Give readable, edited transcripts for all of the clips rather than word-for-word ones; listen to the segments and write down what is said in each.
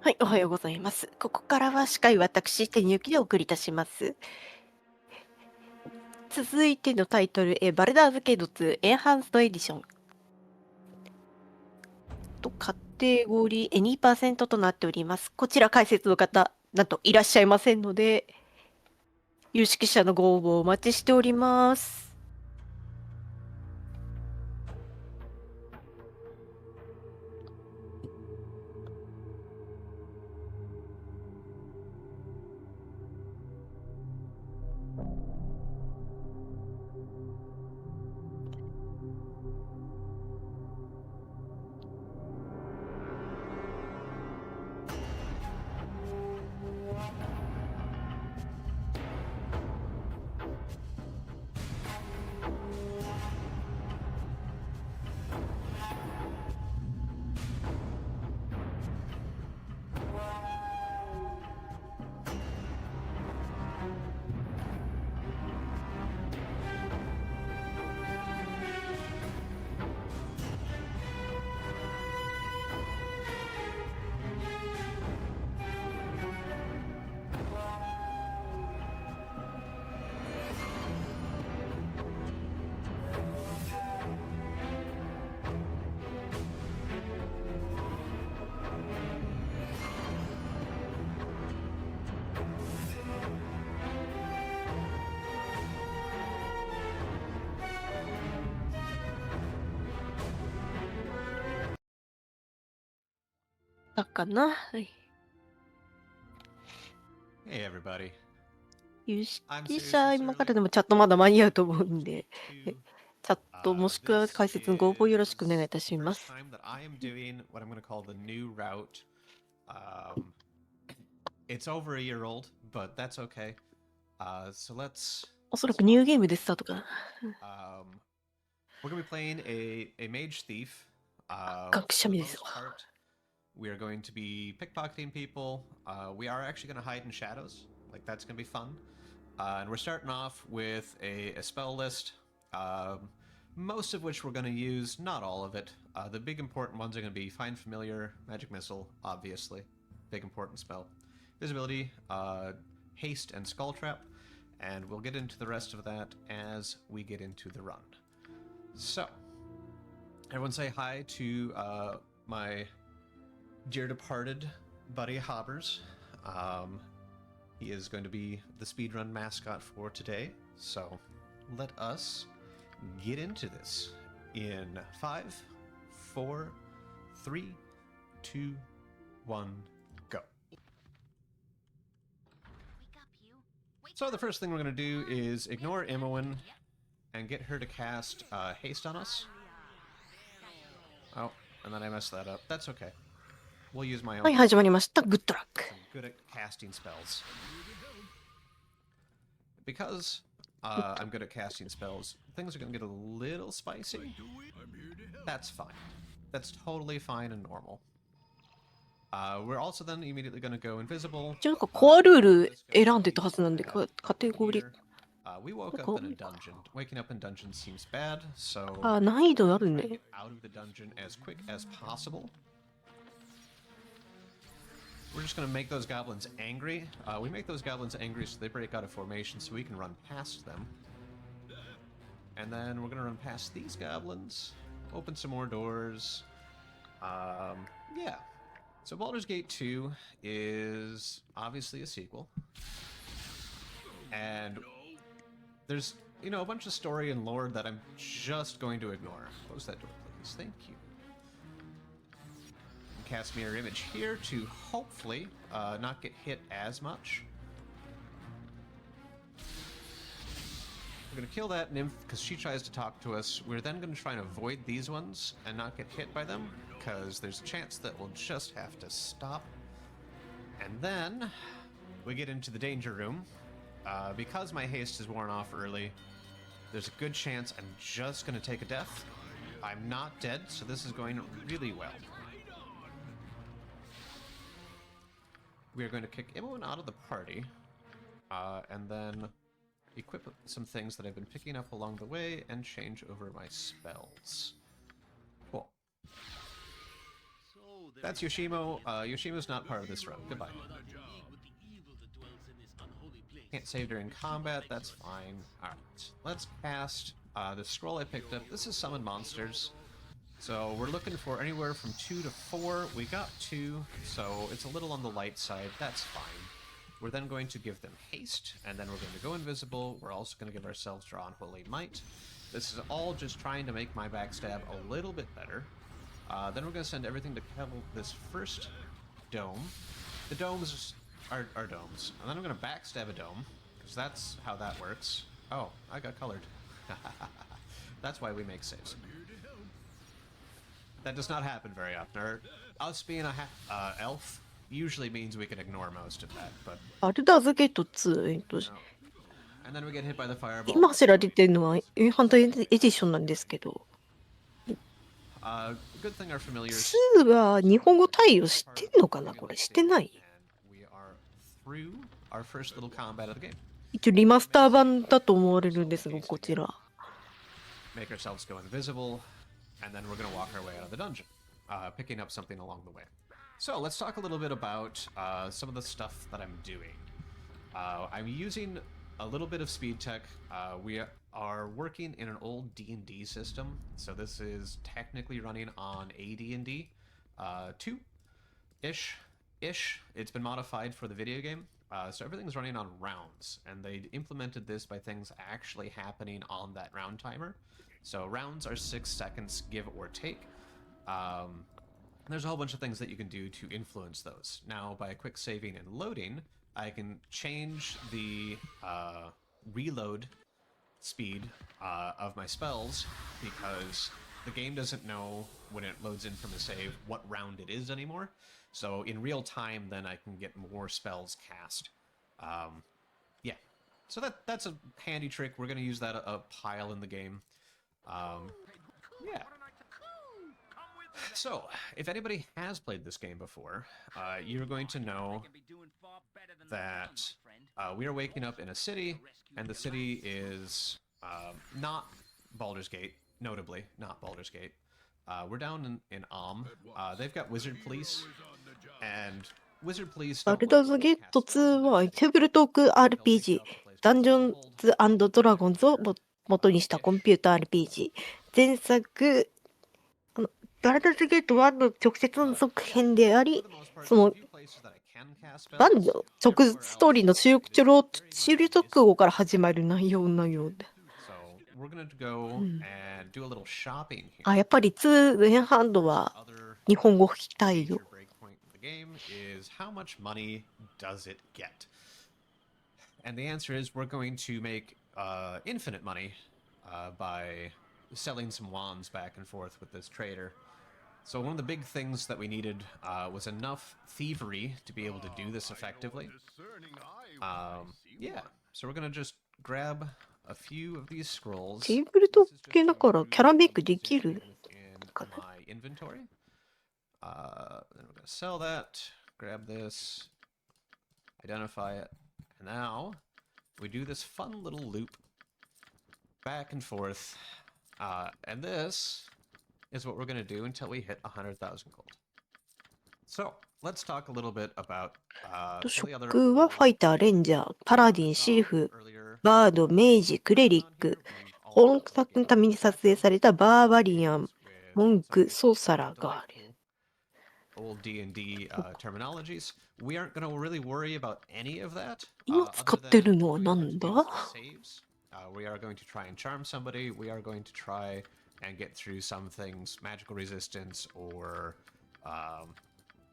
はい、おはようございます。ここからは司会私、手にゆきでお送りいたします。続いてのタイトル、バルダーズゲート2エンハンストエディションとカテゴリー2%となっております。こちら解説の方、なんといらっしゃいませんので、有識者のご応募をお待ちしております。だかな、はい、Hey everybody. 有識者今からでもチャットまだ間に合うと思うんで、チャットもしくは解説のご応募よろしくお願いいたします。It's over a year old, but that's okay. So let's. おそらくニューゲームでスタートかな。We're gonna be playing a mage thief. 学者名ですわ。We are going to be pickpocketing people. We are actually going to hide in shadows. Like, that's going to be fun. And we're starting off with a spell list, most of which we're going to use, not all of it. The big important ones are going to be Find Familiar, Magic Missile, obviously. Big important spell. Visibility, Haste, and Skull Trap. And we'll get into the rest of that as we get into the run. So, everyone say hi to my dear departed buddy Hobbers. He is going to be the speedrun mascot for today. So let us get into this in 5, 4, 3, 2, 1, go. So the first thing we're going to do is ignore Imoen and get her to cast haste on us. Oh, and then I messed that up. That's okay. We'll use my own. はい、始まりました。グッドラック。 I'm good at casting spells. Because I'm good at casting spells, things are going to get a little spicy. That's fine. That's totally fine and normal. We're also then immediately going to go invisible. 一応なんかコアルール選んでたはずなんで、カテゴリー。We woke up in a dungeon. Waking up in dungeons seems bad, so あ、難易度ある try to ね。 get out of the dungeon as quick as possible. We're just going to make those goblins angry. We make those goblins angry so they break out of formation so we can run past them. And then we're going to run past these goblins, open some more doors. Yeah. So Baldur's Gate 2 is obviously a sequel. And there's, you know, a bunch of story and lore that I'm just going to ignore. Close that door, please. Thank you. Cast mirror image here to hopefully not get hit as much. We're going to kill that nymph because she tries to talk to us. We're then going to try and avoid these ones and not get hit by them because there's a chance that we'll just have to stop. And then we get into the danger room. Because my haste is worn off early, there's a good chance I'm just going to take a death. I'm not dead, so this is going really well. We are going to kick Imoen out of the party, and then equip some things that I've been picking up along the way and change over my spells. Cool. So That's Yoshimo. Yoshimo's not part of this run. Goodbye. Can't save during combat. That's fine. Alright. Let's cast the scroll I picked up. This is Summon Monsters. So we're looking for anywhere from 2 to 4. We got 2, so it's a little on the light side. That's fine. We're then going to give them haste, and then we're going to go invisible. We're also going to give ourselves Draw Unholy Might. This is all just trying to make my backstab a little bit better. Then we're going to send everything to kill this first dome. The domes are domes. And then I'm going to backstab a dome, because that's how that works. Oh, I got colored. That's why we make saves. That does not happen very often. Us being a elf usually means we can ignore most of that, but... バルダーズゲート2、And then we get hit by the fireball. 今知られてるのはハンターエディションなんですけど、Good thing our familiars... 2は日本語対応してんのかなこれ、してない？ We are through our first little combat of the game. 一応リマスター版だと思われるんですが、こちら。Make ourselves go invisible, and then we're going to walk our way out of the dungeon, picking up something along the way. So let's talk a little bit about some of the stuff that I'm doing. I'm using a little bit of speed tech. We are working in an old D&D system, so this is technically running on AD&D 2-ish. It's been modified for the video game, so everything's running on rounds, and they implemented this by things actually happening on that round timer. So rounds are 6 seconds, give or take. There's a whole bunch of things that you can do to influence those. Now, by quick saving and loading, I can change the reload speed of my spells, because the game doesn't know when it loads in from a save what round it is anymore. So in real time, then I can get more spells cast. Yeah, so that's a handy trick. We're going to use that a pile in the game. Yeah. So, if anybody has played this game before, you're going to know that we are waking up in a city, and the city is not Baldur's Gate, notably, not Baldur's Gate. We're down in they've got wizard police, and wizard police バ don't ルダーズゲート2はテーブルトーク RPG、ダンジョンズ&ドラゴンズを元にしたコンピューター RPG。前作、バルダーズゲート1の直接の続編であり、その1のストーリーの収録語から始まる内容のようで。あ、やっぱり2前半度は日本語吹きたいよ。And the answer is we're going to make infinite money by selling some wands back and forth with this trader. So one of the big things that we needed was enough thievery to be able to do this effectively. Yeah, so we're going to just grab a few of these scrolls. テーブルトーク系だからキャラメイクできるかな。My inventory. Then we're going to sell that, grab this, identify it, and now we do this fun little loop back and forth, and this is what we're going to do until we hit 100,000 gold. So, let's talk a little bit about職はファイター、レンジャー、パラディン、シーフ、バード、メイジ、クレリック、本作のために撮影されたバーバリアン、モンク、ソーサラーがある。Old D&D terminologies. We aren't going to really worry about any of that. 今使ってるのはなんだ？ We are going to try and charm somebody. We are going to try and get through some things, magical resistance, or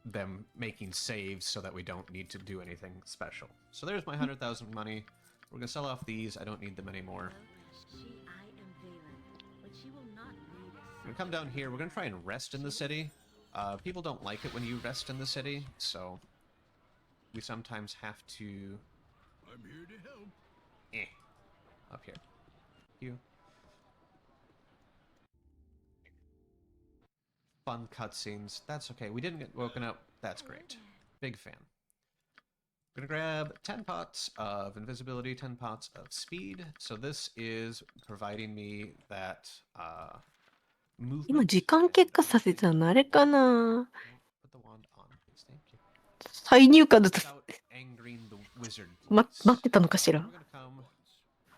them making saves so that we don't need to do anything special. So there's my 100,000 money. We're going to sell off these. I don't need them anymore. We're going to come down here. We're going to try and rest in the city. People don't like it when you rest in the city, so we sometimes have to... I'm here to help. Up here. You. Fun cutscenes. That's okay. We didn't get woken up. That's great. Big fan. We're gonna grab 10 pots of invisibility, 10 pots of speed. So this is providing me that movement. 今時間結果させたのあれかな。再入館だと without angering the wizard. 待 please. ってたのかし We're ら。 gonna come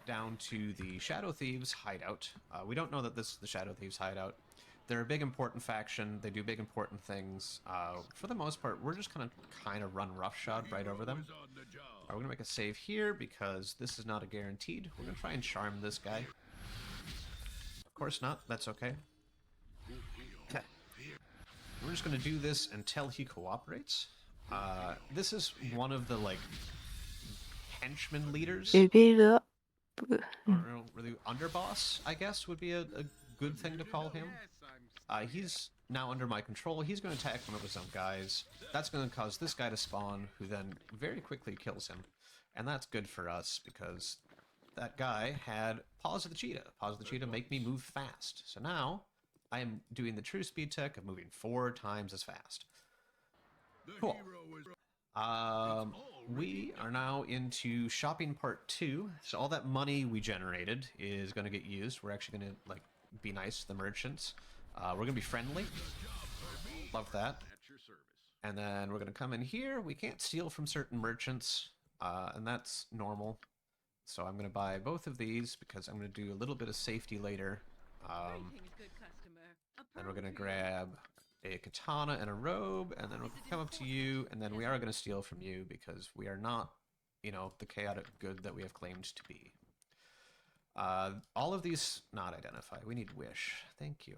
down to the Shadow Thieves hideout. We don't know that this is the Shadow Thieves hideout. They're a big important faction. They do big important things. For the most part, we're just gonna kind of run roughshod right over them. We're gonna make a save here because this is not a guaranteed. We're gonna try and charm this guy. Of course not. That's okay. We're just gonna do this until he cooperates. This is one of the like henchman leaders. レベルアップ。 I don't know, really underboss, I guess, would be a good thing to call him. He's now under my control. He's going to attack one of his own guys. That's going to cause this guy to spawn, who then very quickly kills him. And that's good for us, because that guy had Paws of the Cheetah. Paws of the Cheetah make me move fast. So now, I am doing the true speed tech of moving 4 times as fast. Cool. We are now into shopping part 2. So all that money we generated is going to get used. We're actually going to like be nice to the merchants. We're going to be friendly. Love that. And then we're going to come in here. We can't steal from certain merchants, and that's normal. So I'm going to buy both of these because I'm going to do a little bit of safety later. Then we're going to grab a katana and a robe, and then we'll come up to you, and then we are going to steal from you because we are not, you know, the chaotic good that we have claimed to be. All of these not identify. We need wish. Thank you.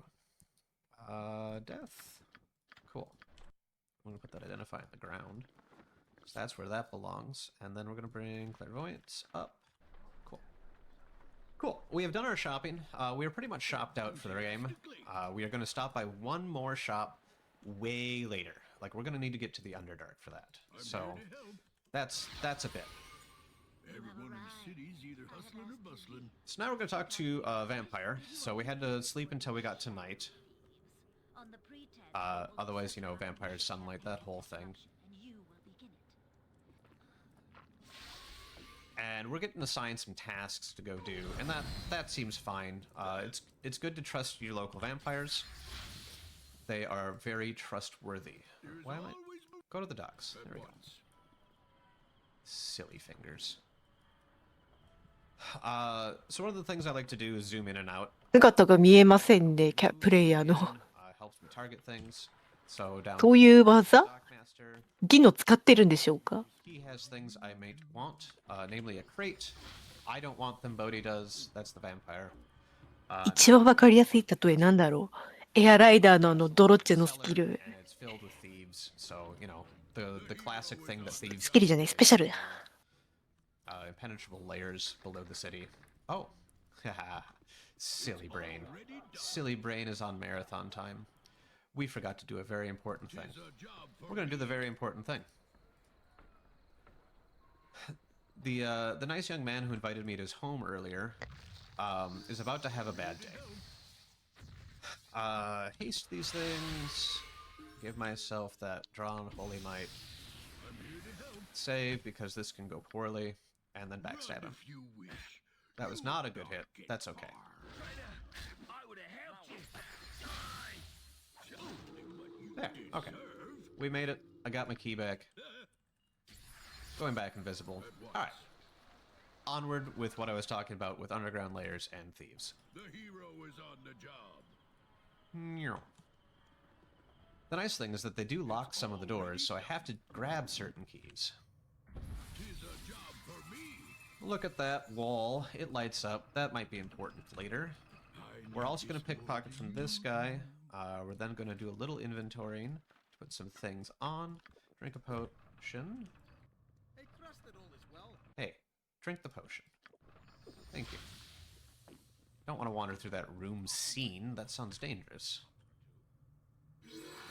Death. Cool. I'm going to put that identify on the ground. So that's where that belongs. And then we're going to bring clairvoyance up. Cool. Cool. We have done our shopping. We are pretty much shopped out for the game. We are going to stop by one more shop way later. Like, we're going to need to get to the Underdark for that. So, that's a bit. Everyone in the city's either hustling or bustling. So now we're going to talk to Vampire. So we had to sleep until we got to night. Otherwise, you know, Vampire sunlight, that whole thing. And we're getting assigned some tasks to go do, and that seems fine. It's good to trust your local vampires. They are very trustworthy. Why am I? Go to the docks. There we go. Silly fingers. So one of the things I like to do is zoom in and out. 姿が見えませんね、プレイヤーの。 Helps me target things. So down そういう技 Dockmaster, 技能使ってるんでしょうか？ he has things I may want, namely a crate. I don't want them, Bodhi does. That's the vampire. 一番わかりやすい例えなんだろう。エアライダーのドロッチェのスキ Cellar, ル。 and it's filled with thieves. So, you know, the classic thing that thieves スキルじゃない、スペシャル。 impenetrable layers below the city. Oh. Silly brain. Silly brain is on marathon time. We forgot to do a very important thing. We're going to do the very important thing. The nice young man who invited me to his home earlier is about to have a bad day. Haste these things. Give myself that drawn holy might. Save because this can go poorly. And then backstab him. That was not a good hit. That's okay. There, okay. We made it. I got my key back. Going back invisible. Alright. Onward with what I was talking about with underground layers and thieves. The hero is on the job. The nice thing is that they do lock some of the doors, so I have to grab certain keys. Tis a job for me. Look at that wall. It lights up. That might be important later. We're also going to pickpocket from this guy. We're then going to do a little inventorying to put some things on. Drink a potion. Hey, drink the potion. Thank you. Don't want to wander through that room scene. That sounds dangerous.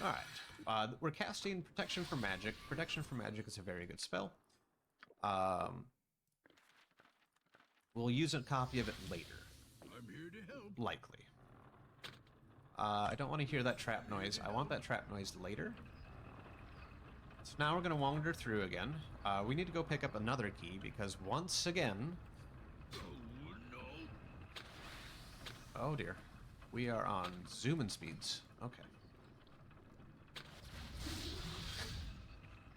Alright. We're casting Protection from Magic. Protection from Magic is a very good spell. We'll use a copy of it later. I'm here to help. Likely. I don't want to hear that trap noise. I want that trap noise later. So now we're going to wander through again. We need to go pick up another key because once again... Oh, no. Oh dear. We are on zooming speeds. Okay.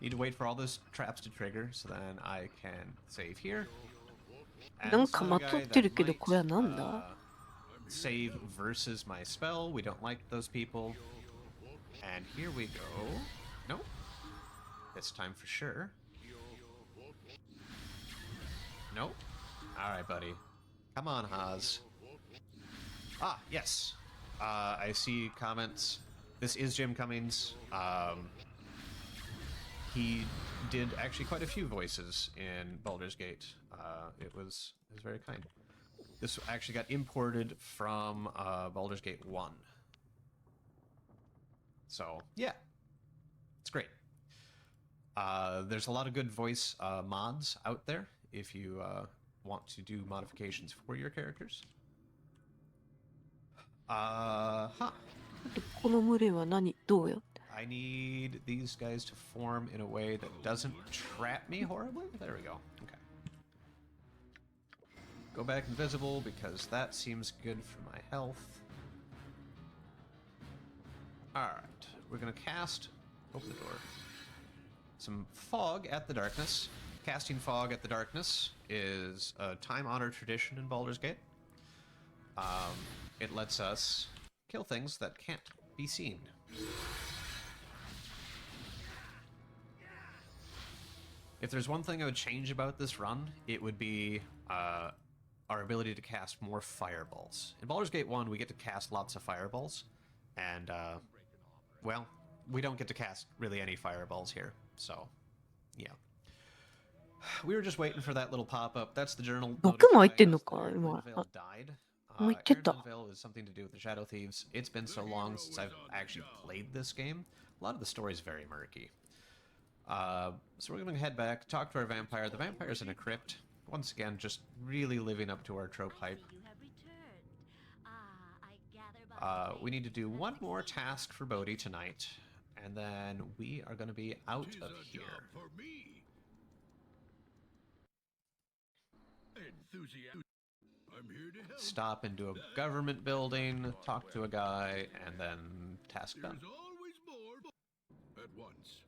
Need to wait for all those traps to trigger, so then I can save here. なんかまとってるけど、これはなんだ？ Save versus my spell. We don't like those people. And here we go. Nope. This time for sure. Nope. Alright, buddy. Come on, Haas. Ah, yes. I see comments. This is Jim Cummings. He did actually quite a few voices in Baldur's Gate. It was very kind. This actually got imported from Baldur's Gate 1. So, yeah. It's great. There's a lot of good voice mods out there if you want to do modifications for your characters. この群れはどうやって？ I need these guys to form in a way that doesn't trap me horribly. There we go. Okay. Go back invisible because that seems good for my health. Alright. We're gonna cast... Open the door. Some fog at the darkness. Casting fog at the darkness is a time-honored tradition in Baldur's Gate. It lets us kill things that can't be seen. If there's one thing I would change about this run, it would be our ability to cast more fireballs. In Baldur's Gate 1, we get to cast lots of fireballs, and, well, we don't get to cast really any fireballs here, so, yeah. We were just waiting for that little pop-up. That's the journal. 毒も入ってんのか、今。 died. もう言ってた。 Vale is something to do with the Shadow Thieves. It's been so long since I've actually played this game. A lot of the story is very murky. So we're going to head back, talk to our vampire. The vampire's in a crypt. Once again, just really living up to our trope hype. We need to do one more task for Bodhi tonight, and then we are going to be out of here. I'm here to help. Stop into a government building, talk to a guy, and then task done. There's always more at once.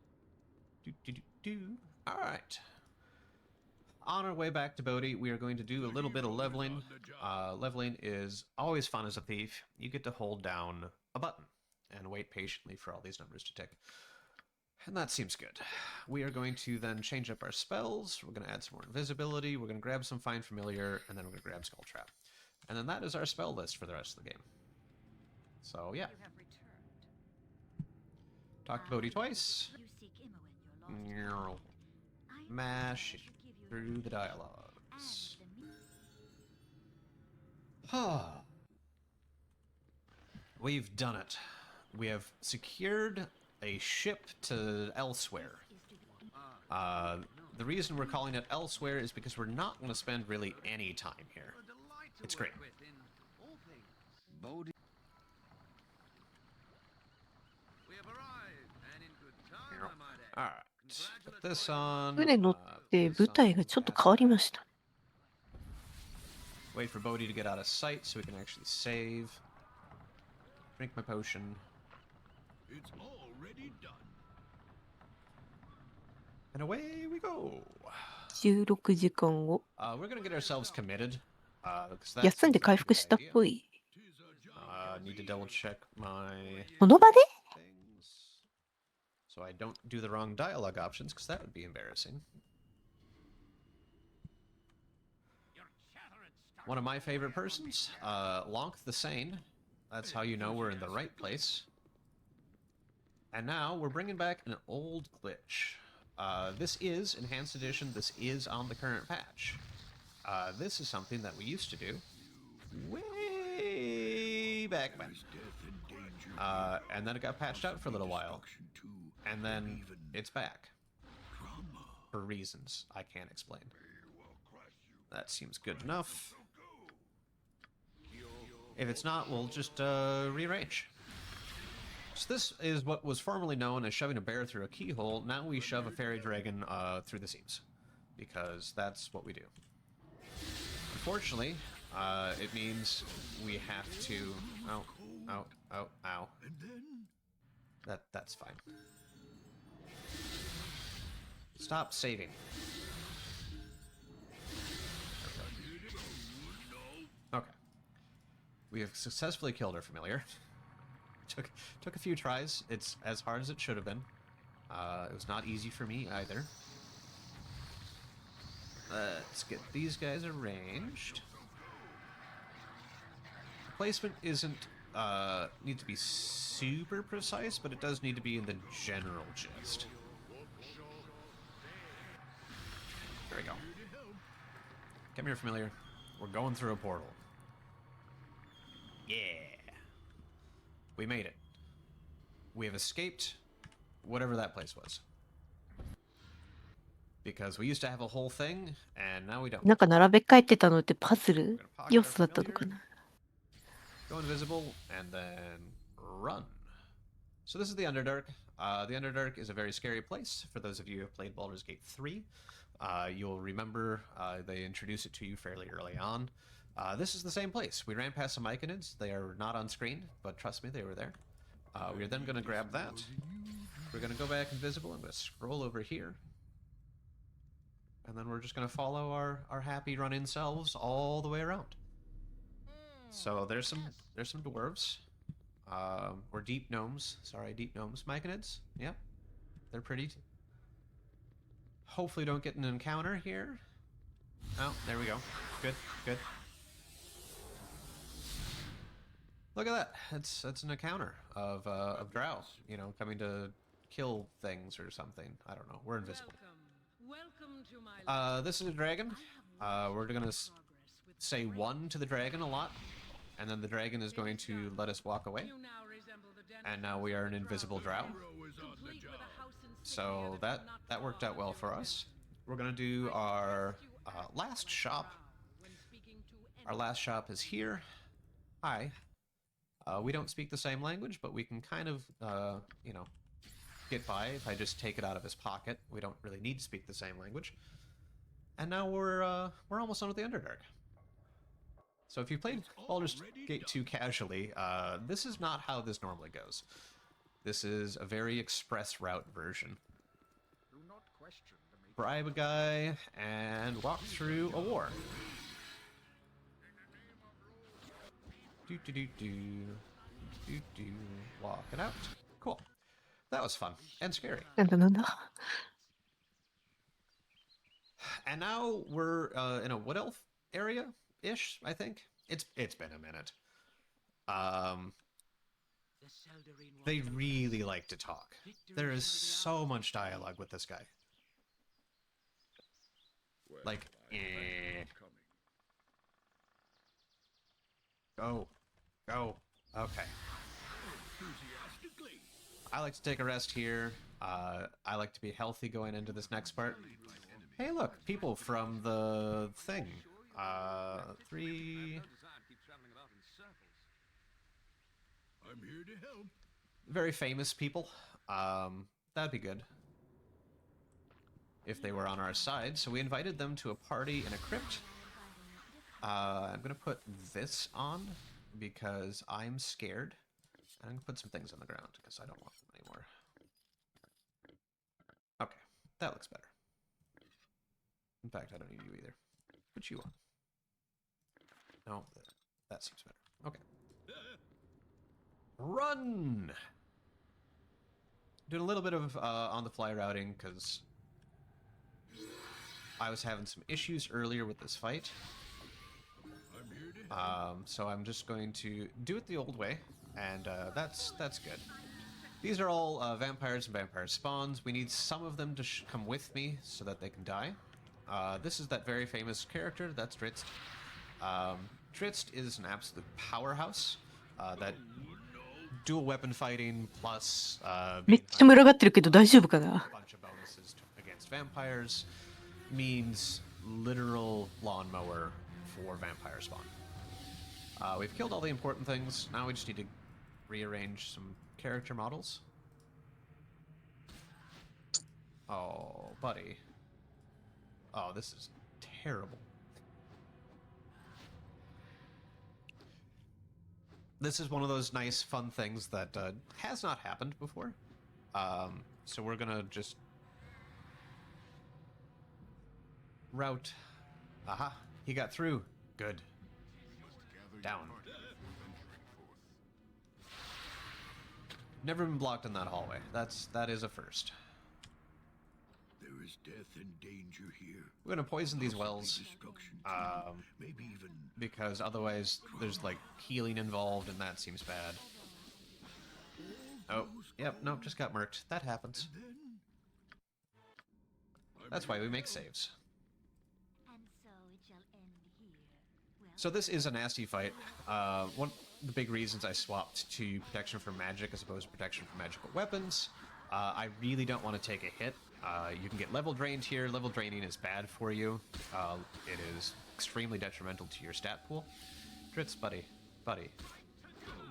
Alright. On our way back to Bodhi, we are going to do a little bit of leveling. Leveling is always fun as a thief. You get to hold down a button and wait patiently for all these numbers to tick. And that seems good. We are going to then change up our spells. We're going to add some more invisibility. We're going to grab some Find Familiar, and then we're going to grab Skull Trap. And then that is our spell list for the rest of the game. So, yeah. Talk to Bodhi twice. Mash through the dialogues. We've done it. We have secured a ship to elsewhere. The reason we're calling it elsewhere is because we're not going to spend really any time here. It's great. Alright. Put this on. 船乗って舞台がちょっと変わりました。 Wait for Bodhi to get out of sight so we can actually save. Drink my potion. It's already done. And away we go. 16時間後。 We're gonna get ourselves committed. 休んで回復したっぽい。 Need to double check my この場で？ things so I don't do the wrong dialogue options, because that would be embarrassing. One of my favorite persons, Lonk the Sane. That's how you know we're in the right place. And now we're bringing back an old glitch. This is Enhanced Edition. This is on the current patch. This is something that we used to do way back when. And then it got patched out for a little while. And then it's back. For reasons I can't explain. That seems good enough. If it's not, we'll just rearrange. So this is what was formerly known as shoving a bear through a keyhole. Now we shove a fairy dragon through the seams, because that's what we do. Unfortunately, it means we have to... Ow, ow, ow, ow. That's fine. Stop saving. Okay. We have successfully killed our familiar. Took a few tries. It's as hard as it should have been. It was not easy for me either. Let's get these guys arranged. The placement isn't need to be super precise, but it does need to be in the general gist. There we go. Come here, familiar. We're going through a portal. Yeah. We made it. We have escaped whatever that place was. Because we used to have a whole thing, and now we don't. なんか並べ替えてたのってパズル要素だったのかな。 Go invisible, and then run. So this is the Underdark. The Underdark is a very scary place. For those of you who have played Baldur's Gate 3, you'll remember they introduce it to you fairly early on. This is the same place. We ran past some Myconids. They are not on screen, but trust me, they were there. We're then going to grab that. We're going to go back invisible. I'm going to scroll over here. And then we're just going to follow our happy run-in selves all the way around. So there's some dwarves. Or deep gnomes. Sorry, deep gnomes. Myconids. Yep. They're pretty. Hopefully don't get an encounter here. Oh, there we go. Good, good. Look at that. That's an encounter of drow, you know, coming to kill things or something. I don't know. We're invisible. This is a dragon. We're gonna say one to the dragon a lot, and then the dragon is going to let us walk away. And now we are an invisible drow. So that worked out well for us. We're gonna do our last shop. Our last shop is here. Hi. We don't speak the same language, but we can kind of, you know, get by if I just take it out of his pocket. We don't really need to speak the same language. And now we're almost done with the Underdark. So if you played Baldur's Gate 2 casually, this is not how this normally goes. This is a very express route version. Bribe a guy and walk through a war. Walk it out. Cool. That was fun and scary. なんだなんだ。 And now we're in a wood elf area-ish, I think. It's been a minute. They really like to talk. There is so much dialogue with this guy. Like, Go. Go. Okay. I like to take a rest here. I like to be healthy going into this next part. Hey, look, people from the thing. 3 I'm here to help. very famous people. That'd be good if they were on our side. So we invited them to a party in a crypt. I'm gonna put this on because I'm scared. I'm gonna put some things on the ground because I don't want them anymore. Okay, that looks better. In fact, I don't need you either. Put you on. No, that seems better. Okay. Run! Doing a little bit of on-the-fly routing because I was having some issues earlier with this fight. So I'm just going to do it the old way, and that's good. These are all vampires and vampire spawns. We need some of them to come with me so that they can die. This is that very famous character, that's Dritzt. Dritzt is an absolute powerhouse. That dual weapon fighting plus めっちゃ群がってるけど大丈夫かな。 a bunch of bonuses against vampires means literal lawnmower for vampire spawn. We've killed all the important things. Now we just need to rearrange some character models. Oh, buddy. Oh, this is terrible. This is one of those nice, fun things that has not happened before. So we're gonna just route. Aha, he got through. Good. Down. Never been blocked in that hallway. That is a first. There is death and danger here. We're gonna poison these wells, Destruction too. Maybe even because otherwise there's like healing involved, and that seems bad. Oh, yep, nope, just got murked. That happens. then. That's why we make saves. And so it shall end here. Well, So this is a nasty fight. One of the big reasons I swapped to protection from magic as opposed to protection from magical weapons. I really don't want to take a hit. You can get level drained here. Level draining is bad for you. It is extremely detrimental to your stat pool. Dritz, buddy. Buddy.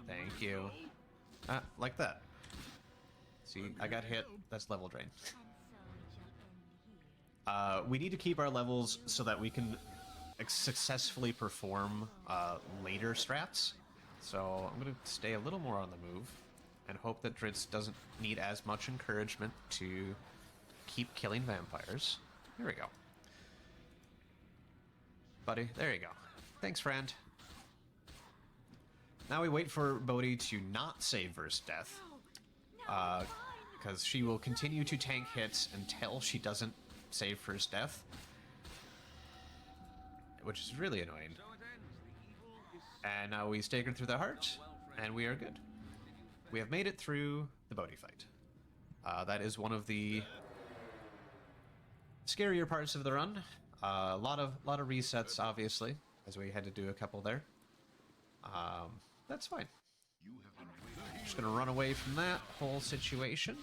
Thank you. Like that. See, I got hit. That's level drain. and so it shall end here. We need to keep our levels so that we can successfully perform later strats. So I'm going to stay a little more on the move and hope that Dritz doesn't need as much encouragement to keep killing vampires. Here we go. Buddy, there you go. Thanks, friend. Now we wait for Bodhi to not save versus death. Because she will continue to tank hits until she doesn't save first death. Which is really annoying. And now we stagger through the heart, and we are good. We have made it through the Bodhi fight. That is one of the scarier parts of the run. A lot of resets, obviously, as we had to do a couple there. That's fine. You have been waiting. Just gonna run away from that whole situation.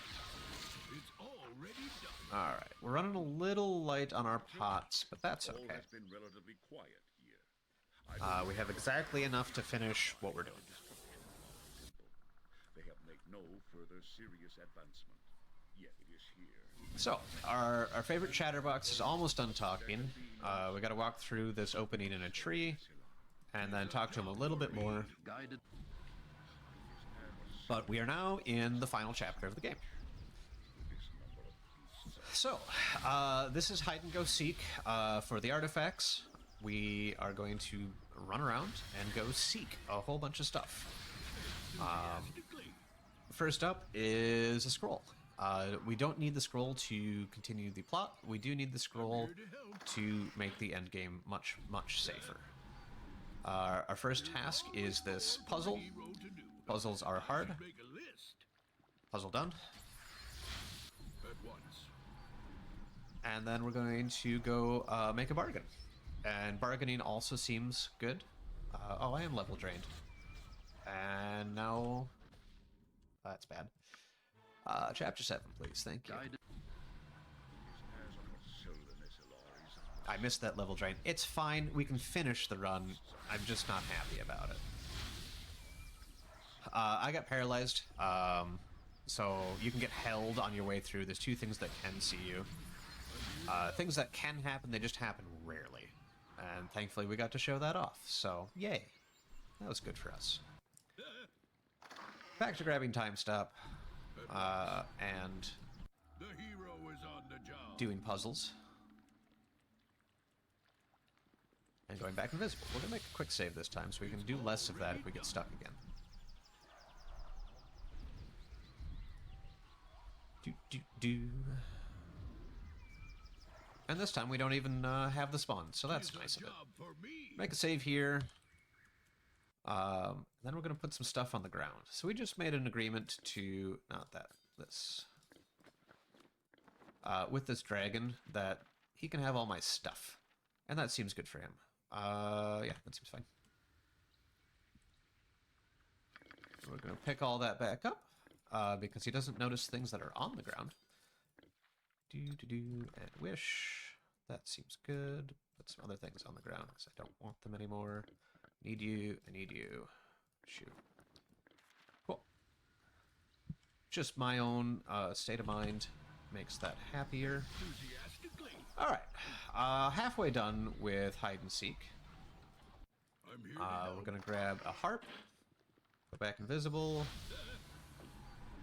It's already done. Alright, we're running a little light on our pots, but that's All okay. has been relatively quiet here. We have exactly enough to finish what we're doing. They have made no further serious advancement. Yet it is here. So, our favorite chatterbox is almost done talking. We gotta walk through this opening in a tree, and then talk to him a little bit more. Guided. But we are now in the final chapter of the game. So, this is hide and go seek for the artifacts. We are going to run around and go seek a whole bunch of stuff. First up is a scroll. We don't need the scroll to continue the plot. We do need the scroll to make the end game much, much safer. Our first task is this puzzle. Hero to do. Puzzles are hard. Make a list Puzzle done. at once. And then we're going to go make a bargain. And bargaining also seems good. Oh, I am level drained. And now... that's bad. Chapter 7, please. Thank you. Guided. I missed that level drain. It's fine. We can finish the run. I'm just not happy about it. I got paralyzed. So you can get held on your way through. There's two things that can see you. Things that can happen, they just happen rarely. And thankfully we got to show that off. So, yay. That was good for us. Back to grabbing time stop. And The hero is on the job. doing puzzles. And going back invisible. We're gonna make a quick save this time so we can do less of that if we get stuck again. Do. And this time we don't even have the spawn, so that's It's a nice of it. job for me. Make a save here. Then we're gonna put some stuff on the ground. So we just made an agreement to this. With this dragon that he can have all my stuff. And that seems good for him. Yeah, that seems fine. We're gonna pick all that back up, because he doesn't notice things that are on the ground. And wish. That seems good. Put some other things on the ground, because I don't want them anymore. Need you, I need you. Shoot. Cool. Just my own state of mind makes that happier. Enthusiastically. Alright, halfway done with hide and seek. I'm here to help. We're gonna grab a harp, go back invisible,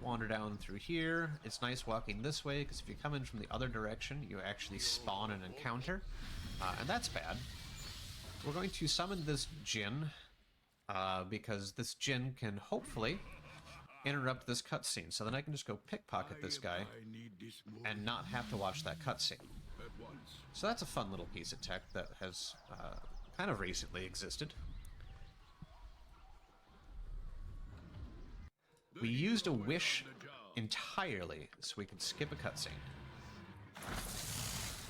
wander down through here. It's nice walking this way, because if you come in from the other direction, you actually spawn an encounter. And that's bad. We're going to summon this Djinn, because this Djinn can hopefully interrupt this cutscene, so then I can just go pickpocket this guy and not have to watch that cutscene. So that's a fun little piece of tech that has kind of recently existed. We used a wish entirely so we could skip a cutscene.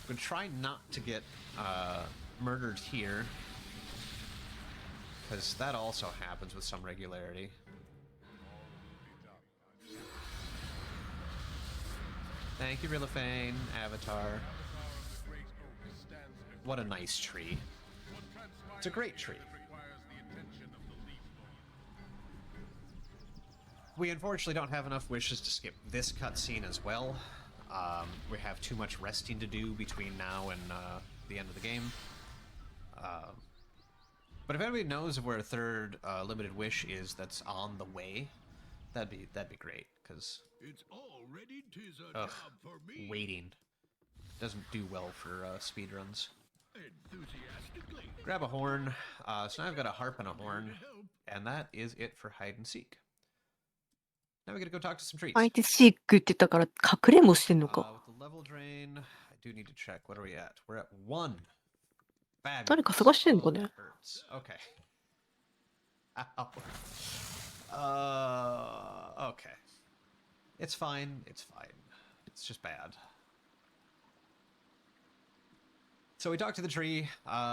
We're going to try not to get murdered here, because that also happens with some regularity. Thank you, Rilifane, Avatar. What a nice tree. It's a great tree. We unfortunately don't have enough wishes to skip this cutscene as well. We have too much resting to do between now and the end of the game. But if anybody knows of where a third limited wish is that's on the way, that'd be great, because waiting doesn't do well for speedruns. Grab a horn. So now I've got a harp and a horn, and that is it for hide and seek. Now we gotta go talk to some trees. 相手シークって言ったから隠れもしてんのか。 With the level drain, I do need to check. What are we at? We're at 1. Fabulous. 誰か探してんのか Oh, ね that hurts. Okay. Ow. Okay. It's fine. It's fine. It's just bad. So we talked to the tree.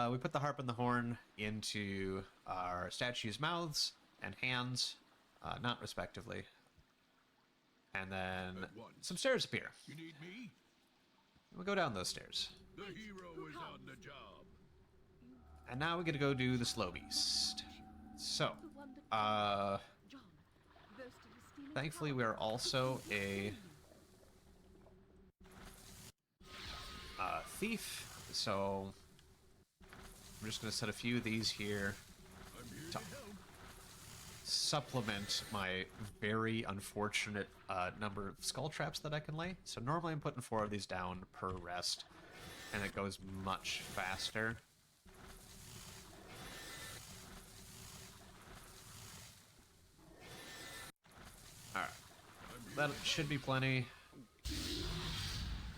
We put the harp and the horn into our statues' mouths and hands, not respectively. And then some stairs appear. You need me? We'll go down those stairs. The hero is on the job. And now we get to go do the slow beast. So, thankfully we are also a thief, so I'm just going to set a few of these here to supplement my very unfortunate number of skull traps that I can lay. So normally I'm putting 4 of these down per rest, and it goes much faster. Alright. That should be plenty.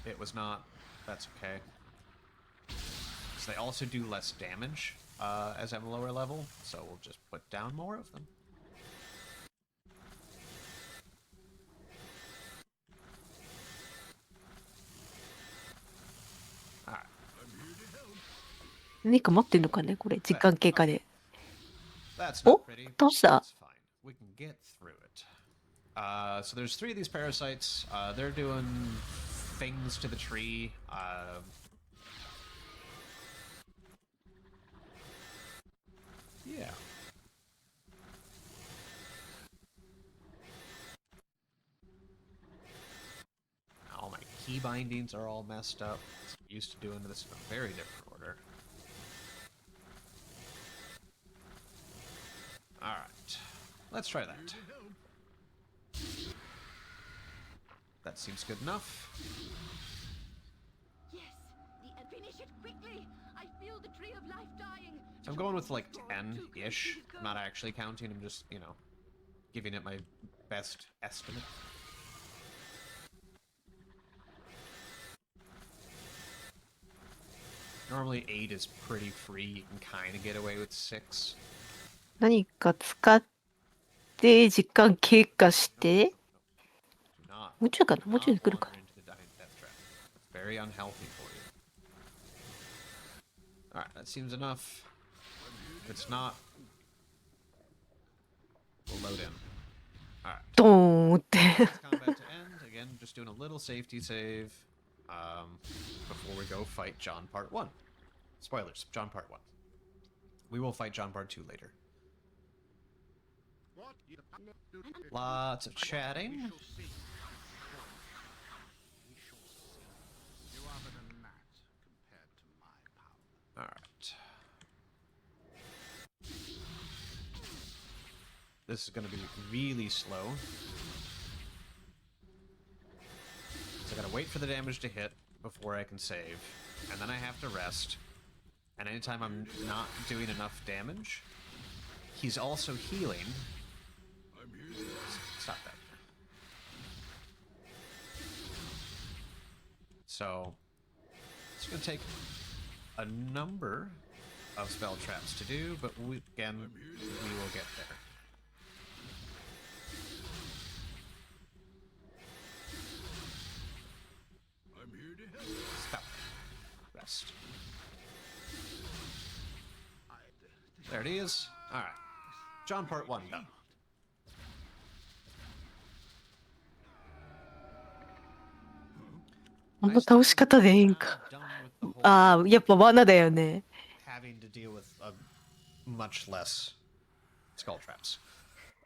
It was not. That's okay. So they also do less damage as I'm lower level, so we'll just put down more of them. Alright. 何か待ってんのかねこれ、時間経過で。 That's not pretty. どうした That's fine. We can get through it. So there's 3 of these parasites. They're doing things to the tree. Yeah. All my key bindings are all messed up. I'm used to doing this in a very different order. Alright. Let's try that. That seems good enough. Yes, finish it quickly. I feel the tree of life dying. I'm going with like 10-ish. I'm not actually counting, I'm just, you know, giving it my best estimate. Normally 8 is pretty free, you can kind of get away with 6. 何か使って時間経過して Do not もうちょいかなもうちょい来るか wander into the death trap. It's very unhealthy for you. Alright, that seems enough. If it's not, we'll load in. Alright. ドーンって Combat to end. Again, just doing a little safety save before we go fight John Part 1. Spoilers, John Part 1. We will fight John Part 2 later. Lots of chatting. Alright. This is going to be really slow. So I gotta wait for the damage to hit before I can save. And then I have to rest. And anytime I'm not doing enough damage, he's also healing. Stop that. So it's going to take a number of spell traps to do, but we will get there. I'm here to help. Stop. Rest. There it is. Alright. John part 1 done.この倒し方でいいんか。ああ、やっぱ罠だよね。Having to deal with much less skull traps.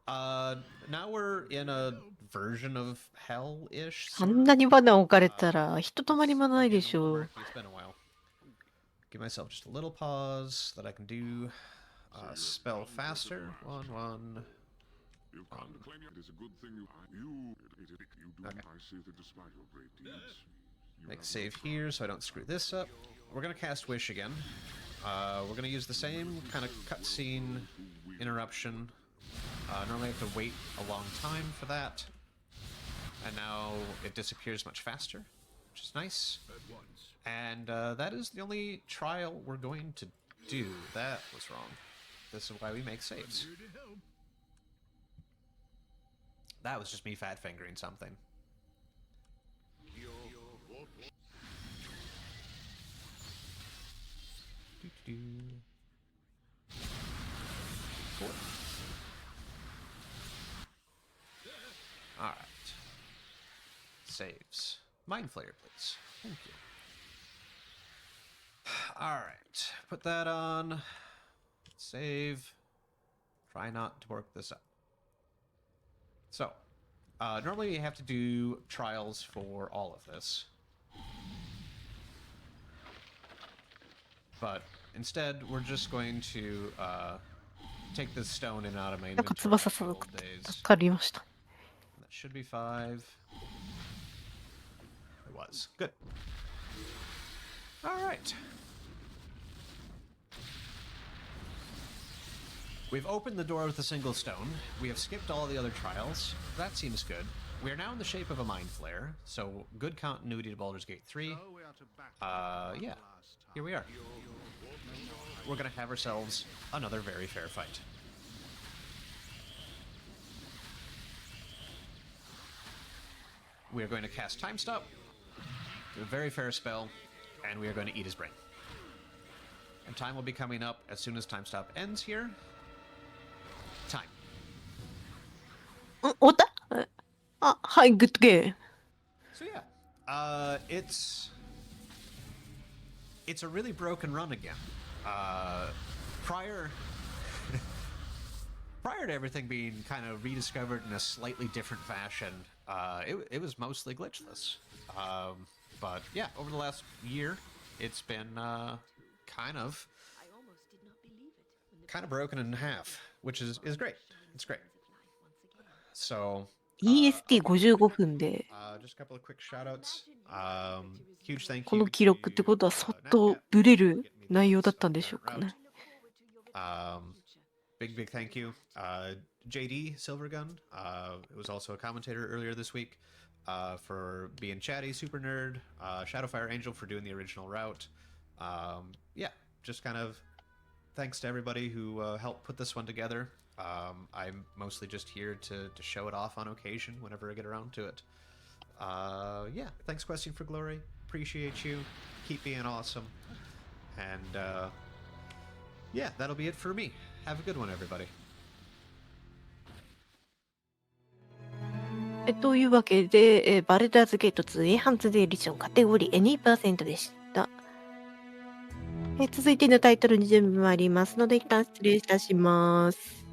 Now we're in a version of hell-ish. あんなに罠置かれたら、ひとたまりもないでしょう。 It's been a while. Give myself just a little pause that I can do spell faster. One. You can't claim it is a good thing you do. Okay. I see that despite your great deeds, you Make have save here so I don't screw this up. We're gonna cast Wish again. We're gonna use the same kind of cutscene interruption. Normally I have to wait a long time for that. And now it disappears much faster, which is nice. And that is the only trial we're going to do. That was wrong. This is why we make saves. That was just me fat fingering something. Cool. Alright. Saves. Mind Flayer, please. Thank you. Alright. Put that on. Save. Try not to work this up. So, normally you have to do trials for all of this. But instead, we're just going to take this stone and out of my なんか inventory 翼 for さん、 old わ days. かりました。 That should be 5. It was. Good. Alright. We've opened the door with a single stone. We have skipped all the other trials. That seems good. We are now in the shape of a Mind Flayer, so good continuity to Baldur's Gate 3. Yeah. Here we are. We're gonna have ourselves another very fair fight. We are going to cast Time Stop, do a very fair spell, and we are going to eat his brain. And time will be coming up as soon as Time Stop ends here. Time. 終わった？あ、はい、グッドゲー。 So yeah, it's a really broken run again. Prior to everything being kind of rediscovered in a slightly different fashion, it was mostly glitchless. But yeah, over the last year, it's been kind of broken in half, which is great. It's great. So. EST55 分で Just a couple of quick shoutouts. Huge thank you. この記録ってことはそっとブレる内容だったんでしょうかね。Big thank you. JD Silvergun, it was also a commentator earlier this week, for being chatty, super nerd. Shadowfire Angel for doing the original route. Yeah, just kind of thanks to everybody who helped put this one together. I'm mostly just here to show it off on occasion whenever I get around to it. Yeah, thanks Question for Glory. Appreciate you. Keep being awesome. And yeah, that'll be it for me. Have a good one, everybody. というわけで、バルダーズゲート2エンハンツデエディションカテゴリー 2% でした。続いてのタイトルに準備もありますので、一旦失礼いたします。